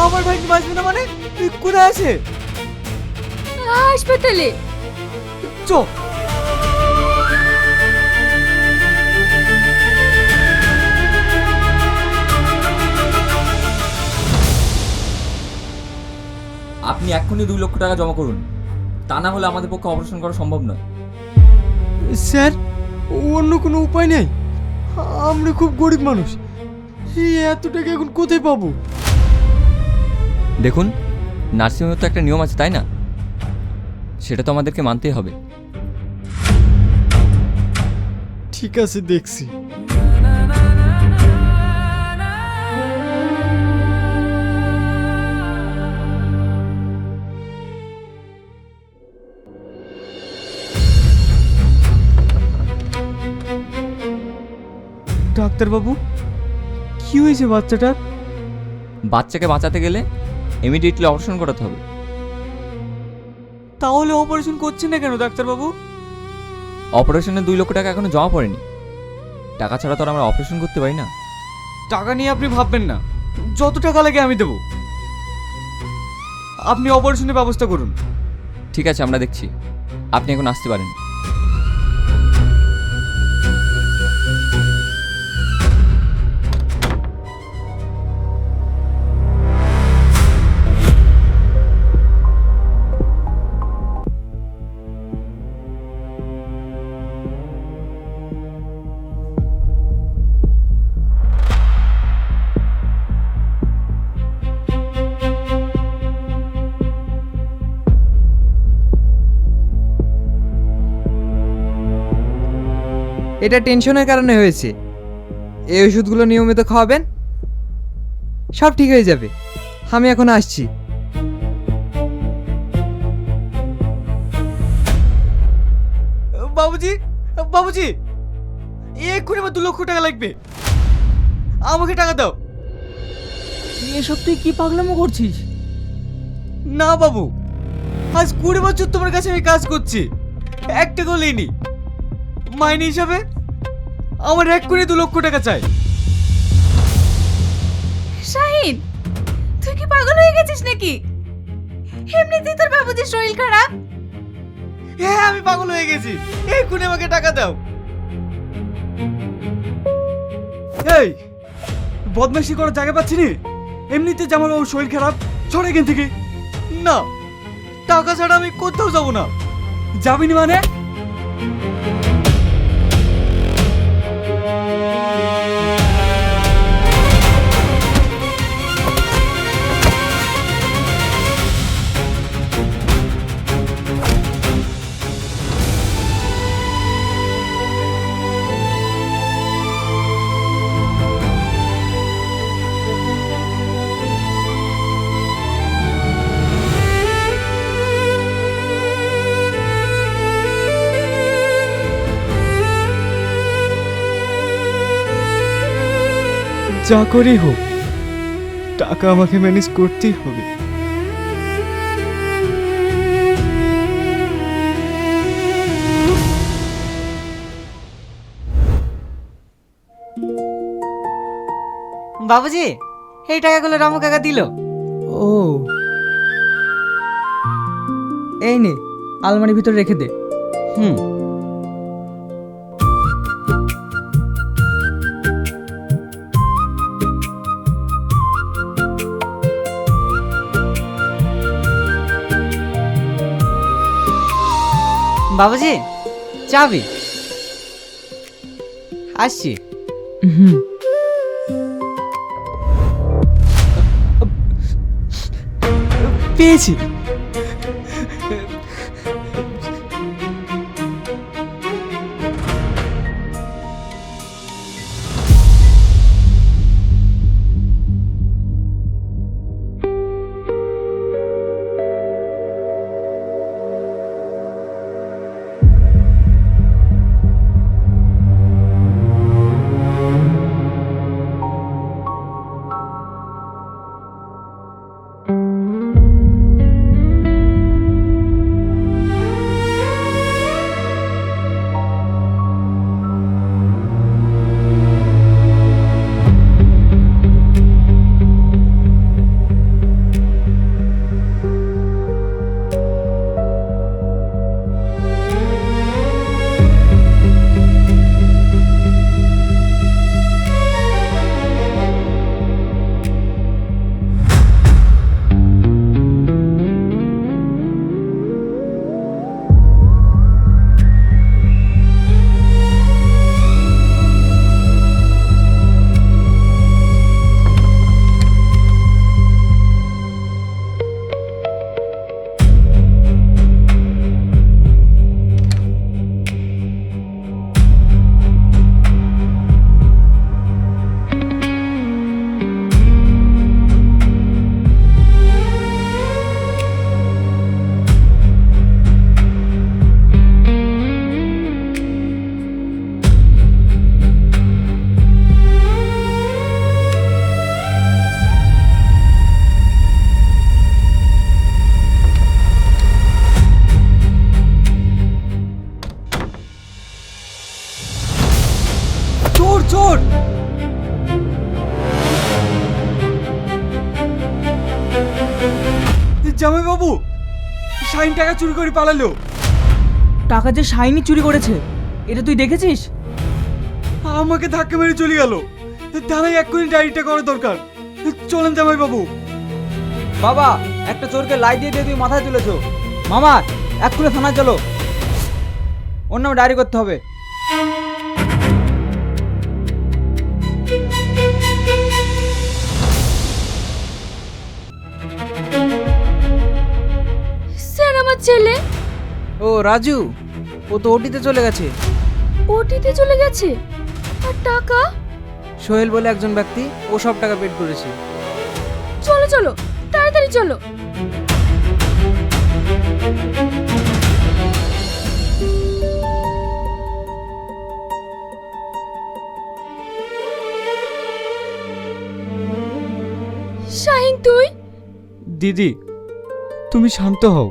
আমার ভাই কি বাঁচবে না মানে? তুই কোথায় আছে? হাসপাতালে। চ। আপনি এক্ষুনি 2 লক্ষ টাকা জমা করুন, তা না হলে আমাদের পক্ষে অপারেশন করা সম্ভব নয়। স্যার, অন্য কোনো উপায় নেই? আমরা খুব গরিব মানুষ, এই এত টাকা এখন কোথায় পাবো? দেখুন, নার্সিংহোমের তো একটা নিয়ম আছে, তাই না? সেটা তো আমাদেরকে মানতেই হবে। ঠিক আছে, দেখছি। ডাক্তারবাবু, কি হয়েছে বাচ্চাটার? বাচ্চাকে বাঁচাতে গেলে ইমিডিয়েটলি অপারেশন করাতে হবে। তাহলে অপারেশন করছেন না কেন ডাক্তারবাবু? অপারেশনের 2 লক্ষ টাকা এখনো জমা পড়েনি। টাকা ছাড়া তো আর আমরা অপারেশন করতে পারি না। টাকা নিয়ে আপনি ভাববেন না, যত টাকা লাগে আমি দেবো। আপনি অপারেশনের ব্যবস্থা করুন। ঠিক আছে, আমরা দেখছি। আপনি এখন আসতে পারেন। এটা টেনশনের কারণে হয়েছে। এই ওষুধগুলো নিয়মিত খাওয়াবেন, সব ঠিক হয়ে যাবে। আমি এখন আসছি। বাবুজি, বাবুজি, এক্ষুনি আমার 2 লক্ষ টাকা লাগবে, আমাকে টাকা দাও। এসব তুই কি পাগলামো করছিস? না বাবু, আজ 20 বছর তোমার কাছে আমি কাজ করছি, একটা টাকাও নি। মাইনে হিসাবে আমার এক্ষুনি 2 লক্ষ টাকা চাই। শাহিন, তুই কি পাগল হয়ে গেছিস নাকি? এমনিতেই তোর বাবুজির শরীর খারাপ। হ্যাঁ, আমি পাগল হয়ে গেছি, এক্ষুনি আমাকে টাকা দাও। এই বদমাইশি করার জায়গা পাচ্ছি নি, এমনিতে যেমন ওর শরীর খারাপ, ছড়ে এখান থেকে। না, টাকা ছাড়া আমি কোথাও যাব না। যাবিনি মানে? যা করেই হোক, টাকা আমাকে ম্যানেজ করতেই হবে। বাবুজি, এই টাকাগুলো রামু কাকা দিল। ও, এই নে, আলমারির ভিতরে রেখে দে। হুম। বাবুজি, চাবি। আসছি। হুম। পেয়েছি। জামাইবাবু, শাইন টাকা চুরি করে পালালো। টাকা যে শাইনি চুরি করেছে এটা তুই দেখেছিস? আমাকে ধাক্কা মেরে চলে গেল। থানায় এক্ষুনি ডায়েরিটা করা দরকার। চলেন জামাইবাবু। বাবা, একটা চোরকে লাই দিয়ে দিয়ে তুই মাথায় তুলেছো। মামা, এক্ষুনি থানায় চলো, ওর নামে ডায়েরি করতে হবে। স্যার, আমার ছেলে ও রাজু, ও তো ওটিতে চলে গেছে। ওটিতে চলে গেছে। আর টাকা? সোহেল বলে একজন ব্যক্তি, ও সব টাকা পেড করেছে। চলো চলো, তাড়াতাড়ি চলো। শাহিন, তুই? দিদি, তুমি শান্ত হও।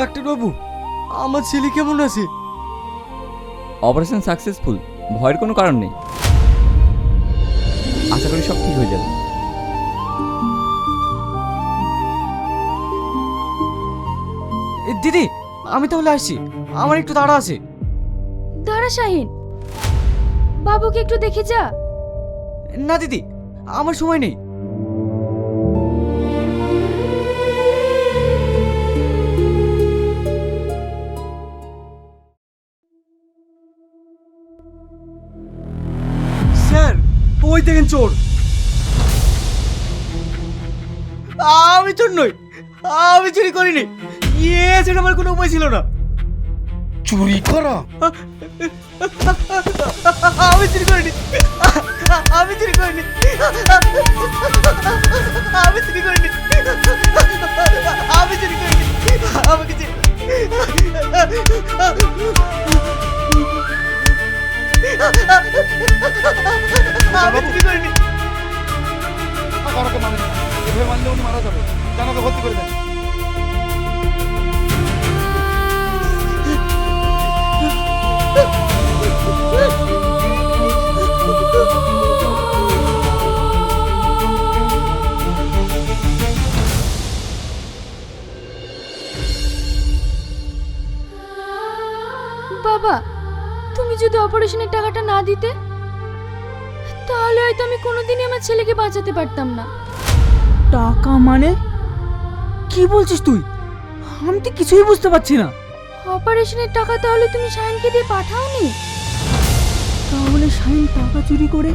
ডাক্তারবাবু, আমার ছেলে কেমন আছে? অপারেশন সাকসেসফুল, ভয়ের কোনো কারণ নেই। আশা করি সব ঠিক হয়ে যাবে। দিদি, আমি তাহলে আসছি, আমার একটু তাড়া আছে। দাঁড়া শাহিন, বাবুকে একটু দেখে যা। না দিদি, আমার সময় নেই। স্যার, ওই দেখেন চোর। আমি চোর নই, আমি চুরি করিনি। সেটা আমার কোনো উপায় ছিল না। চুরি করা? আমি চুরি করিনি, আমি চুরি করিনি, আমি চুরি করিনি, আমি চুরি করিনি, আমাকে আমি চুরি করিনি। কারোকে মানে না, এভাবে মানলে উনি মারা যাবে। জানাকে ভর্তি করে দেন। বাবা, তুমি যদি অপারেশনের টাকাটা না দিতে তাহলে হয়তো আমি কোনোদিনই আমার ছেলেকে বাঁচাতে পারতাম না। টাকা মানে কি বলছিস তুই? আমি তো কিছুই বুঝতে পারছি না। অপারেশনের টাকা তাহলে তুমি শাহিনকে দিয়ে পাঠাওনি? তাহলে শাইন টাকা চুরি করে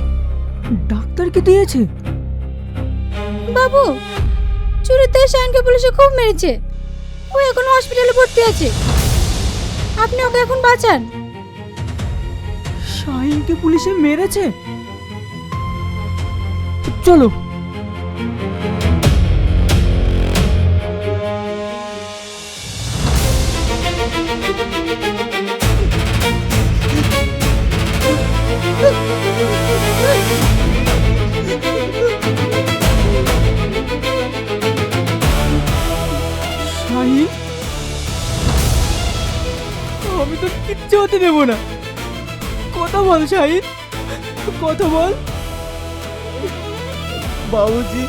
ডাক্তারকে দিয়েছে? বাবু, চুরিতে শাহিনকে পুলিশে খুব মেরেছে। ও এখন হসপিটালে ভর্তি আছে। আপনি ওকে এখন বাঁচান। শাইনকে পুলিশে মেরেছে? চলো। শাহিন, আমি তো কিচ্ছু হতে দেব না। কথা বল শাহিন, কথা বল। বাবুজি,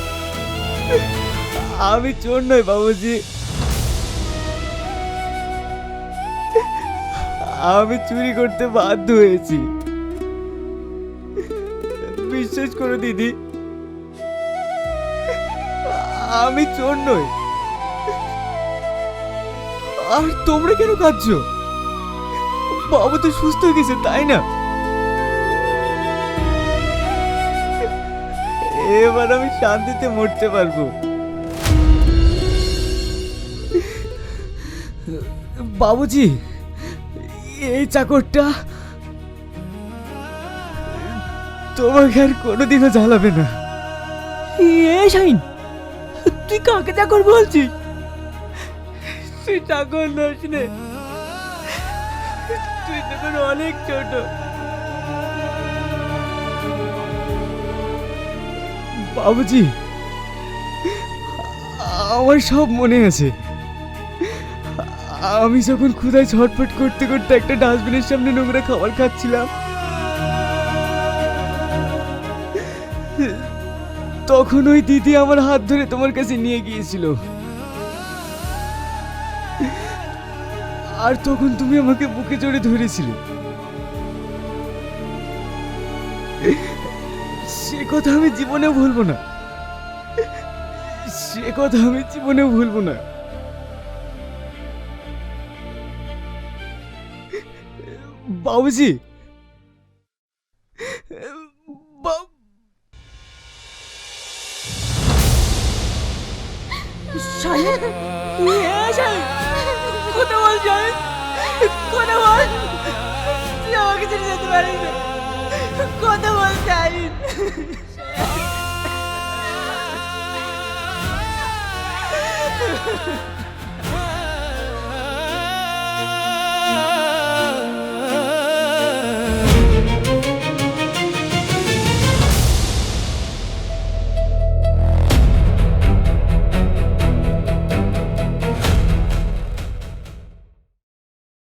আমি চোর নই বাবুজি। আমি চুরি করতে বাধ্য হয়েছি। বিশ্বাস করো দিদি, আমি চোর নই। আর তোমরা কেন কাঁদছো? বাবু তো সুস্থ হয়ে গেছে, তাই না? এবার আমি শান্তিতে মরতে পারবো। বাবুজি, এই চাকরটা তোমাকে আর কোনোদিনও জ্বালাবে না। এ শাহিন, তুই কাকে চাকর বলছিস? তুই চাকর নস রে, তুই তখন অনেক ছোট। বাবুজি, আমার সব মনে আছে। আমি যখন ক্ষুধায় ছটফট করতে করতে একটা ডাস্টবিনের সামনে নোংরা খাবার খাচ্ছিলাম, তখন ওই দিদি আমার হাত ধরে তোমার কাছে নিয়ে গিয়েছিল। আর তখন তুমি আমাকে বুকে জড়ে ধরেছিলে। সে কথা আমি জীবনেও ভুলবো না, সে কথা আমি জীবনেও ভুলবো না। বাবুজি, কথা বল শাহিন, কথা বল। তুই আমাকে ছেড়ে যেতে পারিস না। কথা বল শাহিন।